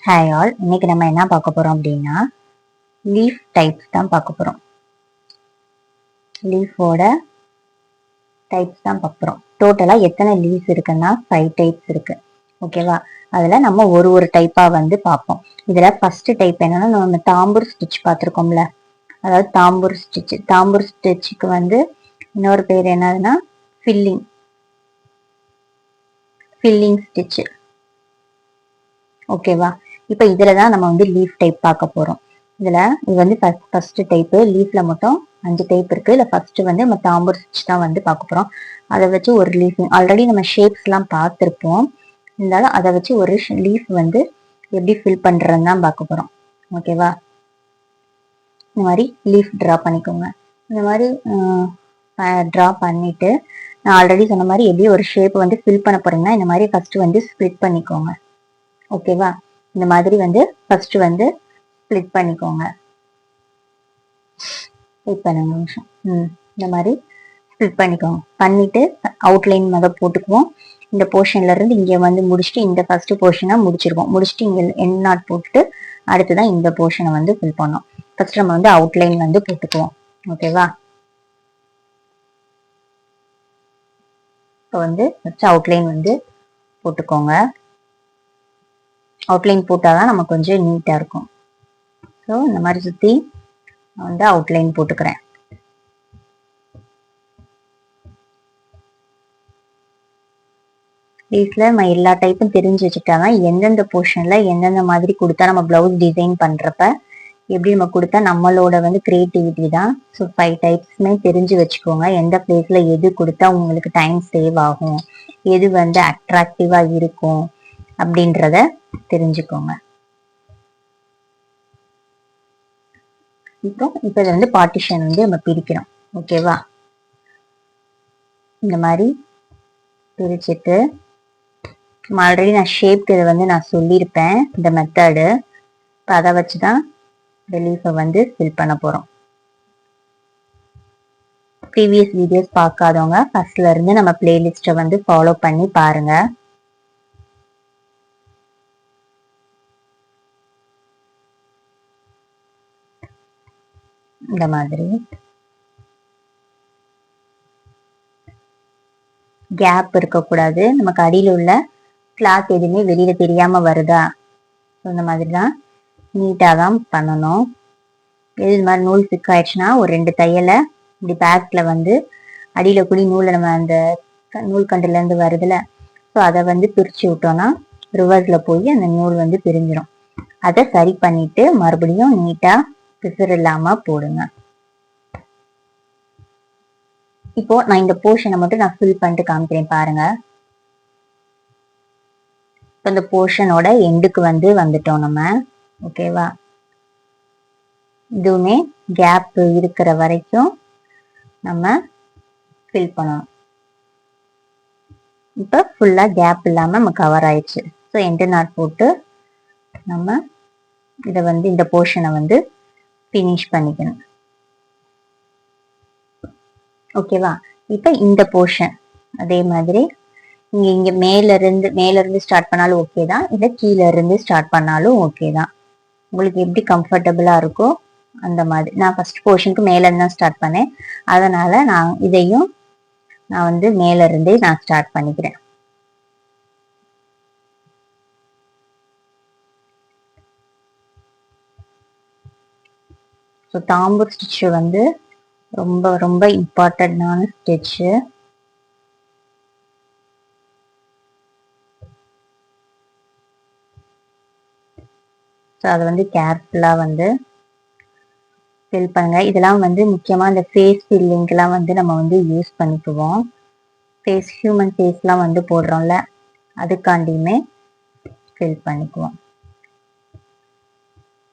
Hi all, இன்னைக்கு நம்ம என்ன பார்க்க போறோம் அப்படின்னா லீஃப் டைப்ஸ் தான் பார்க்க போறோம். லீஃபோட டைப்ஸ் தான் பார்க்க போறோம். டோட்டலா எத்தனை லீவ்ஸ் இருக்குன்னா 5 டைப்ஸ் இருக்கு. ஓகேவா? அதுல நம்ம ஒரு டைப்பா வந்து பார்ப்போம். இதுல ஃபர்ஸ்ட் டைப் என்னன்னா, நம்ம தாம்பூர் ஸ்டிச் பார்த்துருக்கோம்ல, அதாவது தாம்பூர் ஸ்டிச்சுக்கு வந்து இன்னொரு பேர் என்னதுன்னா ஃபில்லிங் ஸ்டிச். ஓகேவா? இப்போ இதுலதான் நம்ம வந்து லீஃப் டைப் பார்க்க போறோம். இதுல இது வந்து ஃபர்ஸ்ட் டைப். லீஃப்ல மட்டும் 5 டைப் இருக்கு. இல்ல ஃபர்ஸ்ட் வந்து நம்ம தாம்பூர் ஸ்டிச் தான் வந்து பார்க்க போறோம். அதை வச்சு ஒரு லீஃப் ஆல்ரெடி நம்ம ஷேப்ஸ் எல்லாம் பார்த்துருப்போம். இருந்தாலும் அதை வச்சு ஒரு லீஃப் வந்து எப்படி ஃபில் பண்றதுன்னு தான் பார்க்க போறோம். ஓகேவா? இந்த மாதிரி லீஃப் ட்ரா பண்ணிக்கோங்க. இந்த மாதிரி ட்ரா பண்ணிட்டு நான் ஆல்ரெடி சொன்ன மாதிரி எப்படி ஒரு ஷேப் வந்து ஃபில் பண்ண போறீங்கன்னா இந்த மாதிரி ஃபர்ஸ்ட் வந்து ஸ்ப்ளிட் பண்ணிக்கோங்க. ஓகேவா? இந்த மாதிரி வந்து ஃபர்ஸ்ட் வந்து ஸ்ப்ளிட் பண்ணிக்கோங்க. இப்போ நிமிஷம் இந்த மாதிரி ஸ்ப்ளிட் பண்ணிக்கோங்க. பண்ணிட்டு அவுட்லைன் முதல் போட்டுக்குவோம். இந்த போர்ஷன்ல இருந்து இங்க வந்து முடிச்சுட்டு இந்த ஃபர்ஸ்ட் போர்ஷனா முடிச்சிருவோம். முடிச்சுட்டு இங்க எண்ட் நாட் போட்டுட்டு அடுத்துதான் இந்த போர்ஷனை வந்து ஃபில் பண்ணோம். ஃபர்ஸ்ட் நம்ம வந்து அவுட்லைன் வந்து போட்டுக்குவோம். ஓகேவா? இப்போ வந்து ஃபர்ஸ்ட் அவுட்லைன் வந்து போட்டுக்கோங்க. அவுட்லைன் போட்டாதான் நமக்கு கொஞ்சம் நீட்டா இருக்கும். ஸோ இந்த மாதிரி சுத்தி வந்து அவுட்லைன் போட்டுக்கிறேன். லீஃப்ல நம்ம எல்லா டைப்பும் தெரிஞ்சு வச்சுக்கிட்டாதான் எந்தெந்த போர்ஷன்ல எந்தெந்த மாதிரி கொடுத்தா நம்ம பிளவுஸ் டிசைன் பண்றப்ப எப்படி நம்ம கொடுத்தா நம்மளோட வந்து கிரியேட்டிவிட்டி தான். ஸோ 5 டைப்ஸுமே தெரிஞ்சு வச்சுக்கோங்க. எந்த பிளேஸ்ல எது கொடுத்தா உங்களுக்கு டைம் சேவ் ஆகும், எது வந்து அட்ராக்டிவா இருக்கும் அப்படின்றத தெரிஞ்சுக்கோங்க. இப்போ இதை வந்து பார்ட்டிஷன் வந்து நம்ம பிரிக்கிறோம். ஓகேவா? இந்த மாதிரி பிரிச்சுட்டு ஆல்ரெடி நான் ஷேப்க்கு இதை வந்து நான் சொல்லியிருப்பேன் இந்த மெத்தடு. இப்போ அதை வச்சுதான் இந்த லீஃபை வந்து ஃபில் பண்ண போறோம். ப்ரீவியஸ் வீடியோஸ் பார்க்காதவங்க ஃபர்ஸ்ட்ல இருந்து நம்ம பிளேலிஸ்ட்டை வந்து ஃபாலோ பண்ணி பாருங்க. இந்த மாதிரி கேப் இருக்கக்கூடாது. நமக்கு அடியில் உள்ள கிளாத் எதுவுமே வெளியில தெரியாம வருதா, இந்த மாதிரி தான் நீட்டா தான் பண்ணணும். இது மாதிரி நூல் பிக் ஆயிடுச்சுன்னா ஒரு 2 தையலை இப்படி பேக்ல வந்து அடியில கூடி நூலை நம்ம அந்த நூல் கண்டுல இருந்து வருதுல, ஸோ அதை வந்து பிரிச்சு விட்டோம்னா ரிவர்ஸ்ல போய் அந்த நூல் வந்து பிரிஞ்சிடும். அதை சரி பண்ணிட்டு மறுபடியும் நீட்டா பிசுறு இல்லாம போடுங்க. இப்போ நான் இந்த போர்ஷனை மட்டும் நான் ஃபில் பண்ணிட்டு காமிக்கிறேன் பாருங்க. இப்போ இந்த போர்ஷனோட எண்டுக்கு வந்து வந்துட்டோம் நம்ம. ஓகேவா? இதுவுமே கேப் இருக்கிற வரைக்கும் நம்ம ஃபில் பண்ணணும். இப்போ ஃபுல்லா கேப் இல்லாம நம்ம கவர் ஆயிடுச்சு. ஸோ எண்டு நாட் போட்டு நம்ம இதை வந்து இந்த போர்ஷனை வந்து ஃபினிஷ் பண்ணிக்கணும். ஓகேவா? இப்போ இந்த போர்ஷன் அதே மாதிரி இங்க மேல இருந்து ஸ்டார்ட் பண்ணாலும் ஓகே தான், இல்லை கீழே இருந்து ஸ்டார்ட் பண்ணாலும் ஓகே தான். உங்களுக்கு எப்படி கம்ஃபர்டபுளா இருக்கோ அந்த மாதிரி. நான் ஃபர்ஸ்ட் போர்ஷனுக்கு மேல இருந்து தான் ஸ்டார்ட் பண்ணேன். அதனால இதையும் நான் வந்து மேல இருந்தே நான் ஸ்டார்ட் பண்ணிக்கிறேன். ஸோ தாம்பூர் ஸ்டிச் வந்து ரொம்ப ரொம்ப இம்பார்ட்டன்டான ஸ்டிச்சு. ஸோ அதை வந்து கேர்ஃபுல்லா வந்து ஃபில் பண்ணுங்க. இதெல்லாம் வந்து முக்கியமா இந்த ஃபேஸ் ஃபில்லிங்லாம் வந்து நம்ம வந்து யூஸ் பண்ணிக்குவோம். ஹியூமன் ஃபேஸ்லாம் வந்து போடுறோம்ல, அதுக்காண்டியுமே ஃபில் பண்ணிக்குவோம்.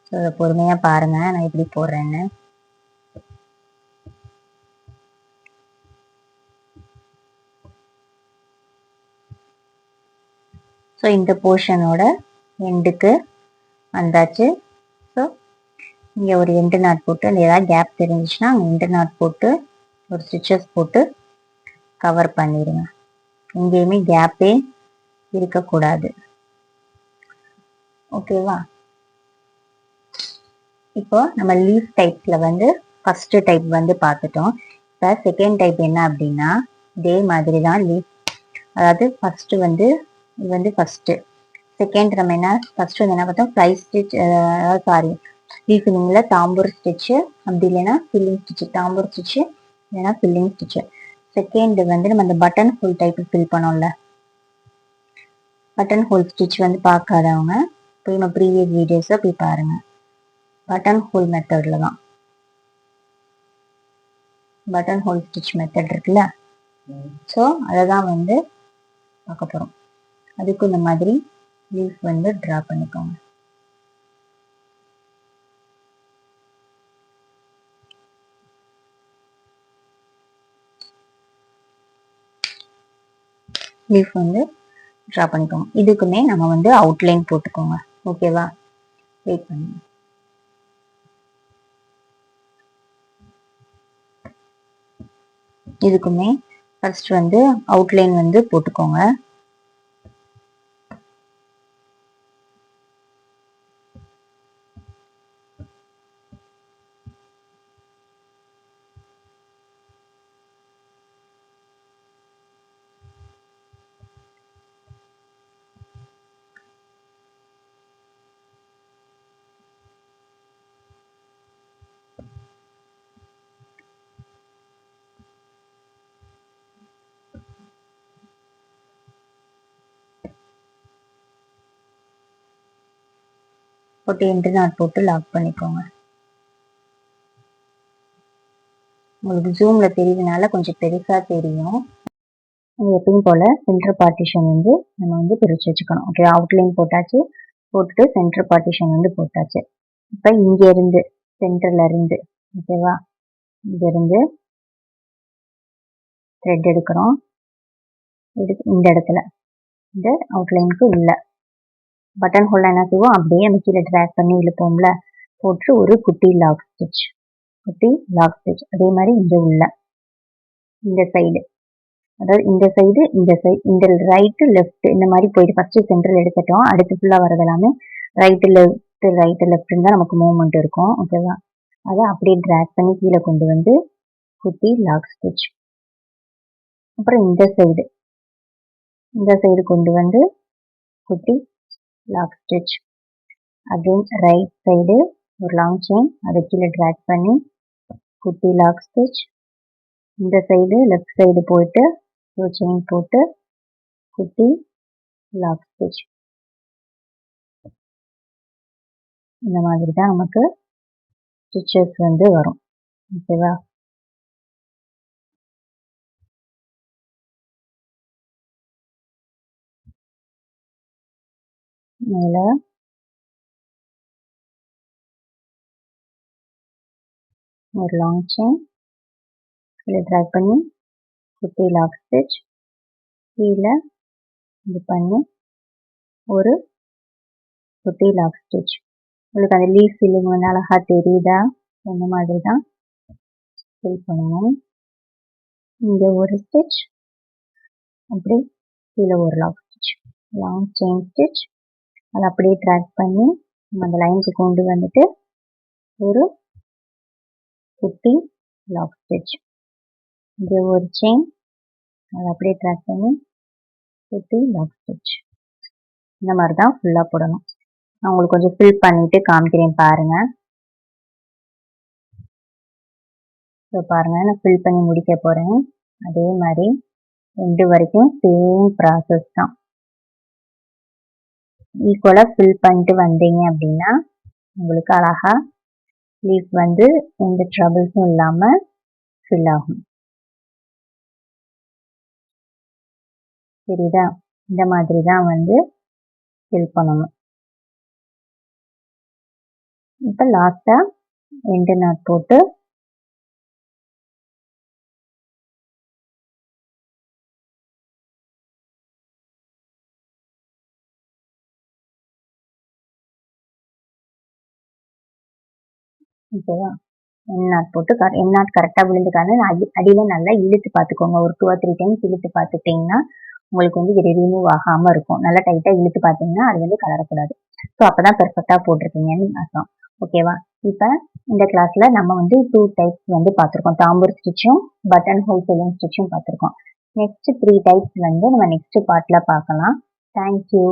ஸோ அதை பொறுமையா பாருங்க நான் எப்படி போடுறேன்னு. ஸோ இந்த போர்ஷனோட எண்டுக்கு வந்தாச்சு. ஸோ இங்கே ஒரு எண்டு நாட் போட்டு அந்த ஏதாவது கேப் தெரிஞ்சிச்சுன்னா அங்கே எண்டு நாட் போட்டு ஒரு ஸ்டிச்சஸ் போட்டு கவர் பண்ணிடுங்க. எங்கேயுமே கேப்பே இருக்கக்கூடாது. ஓகேவா? இப்போ நம்ம லீஃப் டைப்ல வந்து ஃபர்ஸ்ட் டைப் வந்து பார்த்துட்டோம். இப்போ செகண்ட் டைப் என்ன அப்படின்னா இதே மாதிரி தான் லீஃப். அதாவது ஃபர்ஸ்ட் வந்து இது வந்து ஃபர்ஸ்ட். செகண்ட் நம்ம என்ன ஃபர்ஸ்ட் வந்து என்ன பார்த்தோம், ஃப்ளை ஸ்டிச், சாரி லீஃபிங்ல தாம்பூர் ஸ்டிச்சு, அப்படி இல்லைன்னா ஃபில்லிங் ஸ்டிச்சு. தாம்பூர் ஸ்டிச்சு இல்லைன்னா ஃபில்லிங் ஸ்டிச்சு. செகண்ட் வந்து நம்ம அந்த பட்டன் ஹோல் டைப் ஃபில் பண்ணோம்ல, பட்டன் ஹோல் ஸ்டிச் வந்து பார்க்காதவங்க போய் நம்ம ப்ரீவியஸ் வீடியோஸை போய் பாருங்க. பட்டன் ஹோல் மெத்தட்ல தான், பட்டன் ஹோல் ஸ்டிச் மெத்தட் இருக்குல்ல, ஸோ அதை தான் வந்து பார்க்க போகிறோம். அதுக்கு இந்த மாதிரி லீஃப் வந்து ட்ரா பண்ணிக்கோங்க. லீஃப் வந்து ட்ரா பண்ணிக்கோங்க. இதுக்குமே நம்ம வந்து அவுட்லைன் போட்டுக்கோங்க. ஓகேவா? வெயிட் பண்ணுங்க. இதுக்குமே ஃபர்ஸ்ட் வந்து அவுட்லைன் வந்து போட்டுக்கோங்க. போட்டு என்ட்ரி நாட் போட்டு லாக் பண்ணிக்கோங்க. உங்களுக்கு ஜூம்ல தெரியுதுனால கொஞ்சம் பெருசா தெரியும். எப்பயும் போல சென்டர் பார்ட்டிஷன் வந்து நம்ம வந்து பிரிச்சு வச்சுக்கணும். ஓகே, அவுட்லைன் போட்டாச்சு, போட்டுட்டு சென்டர் பார்ட்டிஷன் வந்து போட்டாச்சு. இப்போ இங்க இருந்து சென்டர்ல இருந்து, ஓகேவா, இங்க இருந்து த்ரெட் எடுக்கிறோம். இந்த இடத்துல இந்த அவுட்லைனுக்கு உள்ள பட்டன் ஹோல்ல என்ன செய்வோம், அப்படியே நம்ம கீழே ட்ராக் பண்ணி இழுப்போம்ல, போட்டு ஒரு குட்டி லாக் ஸ்டிச், குட்டி லாக் ஸ்டிச். அதே மாதிரி இங்க உள்ள இந்த சைடு, அதாவது இந்த சைடு இந்த ரைட்டு லெஃப்ட் இந்த மாதிரி போயிட்டு ஃபர்ஸ்ட் சென்டரில் எடுத்துட்டோம். அடுத்து ஃபுல்லாக வரது எல்லாமே ரைட்டு லெஃப்ட்னு தான் நமக்கு மூவ்மெண்ட் இருக்கும். ஓகேவா? அதை அப்படியே ட்ராக் பண்ணி கீழே கொண்டு வந்து குட்டி லாக் ஸ்டிச். அப்புறம் இந்த சைடு கொண்டு வந்து குட்டி lock stitch. Again right side ஒரு லாங் செயின், அதை கீழே ட்ராக் பண்ணி குட்டி லாக் ஸ்டிச். இந்த சைடு லெஃப்ட் சைடு போயிட்டு ஒரு செயின் போட்டு குட்டி லாக் ஸ்டிச். இந்த மாதிரி தான் நமக்கு ஸ்டிச்சஸ் வந்து வரும். ஓகேவா? மேல ஒரு லாங் செயின், கீழே ட்ராக் பண்ணி குட்டி லாக் ஸ்டிச், கீழே இது பண்ணி ஒரு குட்டி லாக் ஸ்டிச். உங்களுக்கு அந்த லீஃப் ஃபில்லிங் வந்து அழகா தெரியுதா? இந்த மாதிரி தான் ஃபில் பண்ணணும். இங்கே ஒரு ஸ்டிச், அப்படி கீழே ஒரு lock stitch, long chain stitch. அதை அப்படியே ட்ராக் பண்ணி நம்ம அந்த லைனுக்கு கொண்டு வந்துட்டு ஒரு குட்டி லாக் ஸ்டிச். இங்கே ஒரு செயின், அதை அப்படியே ட்ராக் பண்ணி குட்டி லாக் ஸ்டிச். இந்த மாதிரி தான் ஃபுல்லாக போடணும். நான் உங்களுக்கு கொஞ்சம் ஃபில் பண்ணிட்டு காமிக்கிறேன் பாருங்க. ஸோ பாருங்க, நான் ஃபில் பண்ணி முடிக்க போறேன். அதே மாதிரி எண்டு வரைக்கும் சேம் ப்ராசஸ் தான். ஈக்குவலாக ஃபில் பண்ணிட்டு வந்தீங்க அப்படின்னா உங்களுக்கு அழகா லீஃப் வந்து எந்த ட்ரபிள்ஸும் இல்லாமல் ஃபில் ஆகும். சரிதா? இந்த மாதிரி தான் வந்து ஃபில் பண்ணணும். இப்போ லாஸ்ட்டாக எண்டு நாட் போட்டு ஓகேவா, என் நாட் போட்டு என் நாட் கரெக்டாக விழுந்துக்காது. அடியில் நல்லா இழுத்து பார்த்துக்கோங்க. ஒரு 2 or 3 டைம்ஸ் இழுத்து பார்த்துட்டிங்கன்னா உங்களுக்கு வந்து இது ரிமூவ் ஆகாமல் இருக்கும். நல்லா டைட்டாக இழுத்து பார்த்தீங்கன்னா அது வந்து கலரக்கூடாது. ஸோ அப்பதான் பெர்ஃபெக்டா போட்டிருக்கீங்கன்னு அர்த்தம். ஓகேவா? இப்ப இந்த கிளாஸ்ல நம்ம வந்து 2 டைப்ஸ் வந்து பார்த்திருக்கோம். தாம்பூர் ஸ்டிச்சும் பட்டன் ஹோல் ஃபில்லிங் ஸ்டிச்சும் பார்த்திருக்கோம். நெக்ஸ்ட் 3 டைப்ஸ் வந்து நம்ம நெக்ஸ்ட் பார்ட்ல பார்க்கலாம். தேங்க்யூ.